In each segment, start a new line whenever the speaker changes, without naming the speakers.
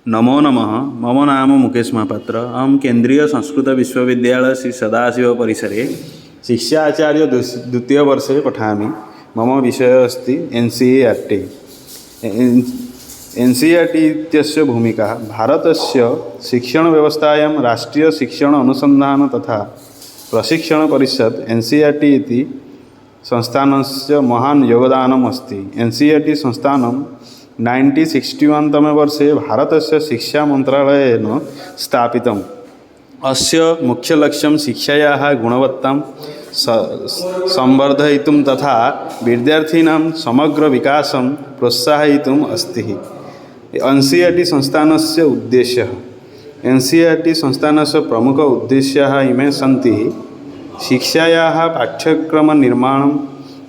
नमो नमः। मम नाम मुकेश महापात्र। अहं केन्द्रीय संस्कृत विश्वविद्यालय श्री सदाशिव परिसरे शिक्षाचार्य द्वितीयवर्षे पठामि। मम विषयः अस्ति NCERT। NCERT इत्यस्य भूमिका भारतस्य शिक्षणव्यवस्थायां राष्ट्रीय शिक्षण अनुसन्धान तथा प्रशिक्षण परिषद NCERT इति संस्थानस्य महान् योगदानम् अस्ति। NCERT संस्थानं 1961 तमे वर्षे भारतस्य शिक्षामन्त्रालयेन स्थापितम्। अस्य मुख्यलक्ष्यं शिक्षायाः गुणवत्तां संवर्धयितुं तथा विद्यार्थिनां समग्रविकासं प्रोत्साहयितुम् अस्ति। NCERT संस्थानस्य उद्देश्यः। NCERT संस्थानस्य प्रमुख उद्देश्याः इमे सन्ति: शिक्षायाः पाठ्यक्रमनिर्माणं,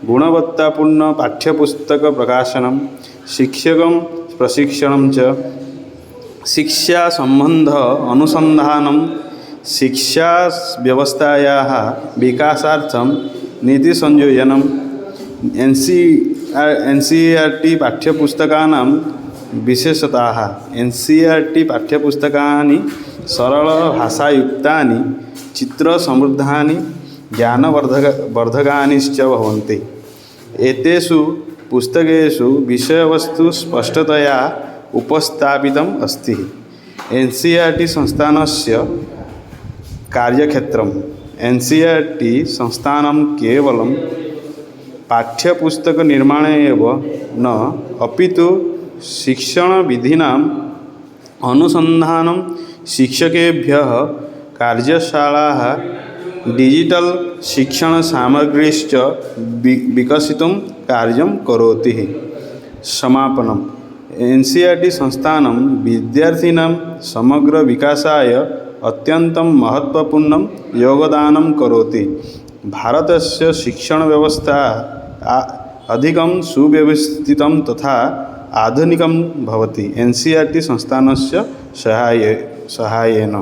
गुणवत्तापूर्ण पाठ्यपुस्तकप्रकाशनं, शिक्षकं प्रशिक्षणं च, शिक्षासम्बन्ध अनुसन्धानं, शिक्षाव्यवस्थायाः विकासार्थं नीतिसंयोजनं। NCERT पाठ्यपुस्तकानां विशेषताः। NCERT पाठ्यपुस्तकानि सरलभाषायुक्तानि, चित्रसमृद्धानि, ज्ञानवर्धकानि च भवन्ति। एतेषु पुस्तकेषु विषयवस्तु स्पष्टतया उपस्थापितम् अस्ति। NCERT संस्थानस्य कार्यक्षेत्रम्। NCERT संस्थानं केवलं पाठ्यपुस्तकनिर्माणे एव न, अपितु शिक्षणविधीनाम् अनुसन्धानं, शिक्षकेभ्यः कार्यशालाः, डिजिटल शिक्षणसामग्रीश्च विकसितुं कार्यं करोति। समापनम्। NCERT संस्थानं विद्यार्थिनां समग्रविकासाय अत्यन्तं महत्त्वपूर्णं योगदानं करोति। भारतस्य शिक्षणव्यवस्था अधिकं सुव्यवस्थितं तथा आधुनिकं भवति NCERT संस्थानस्य सहायेन।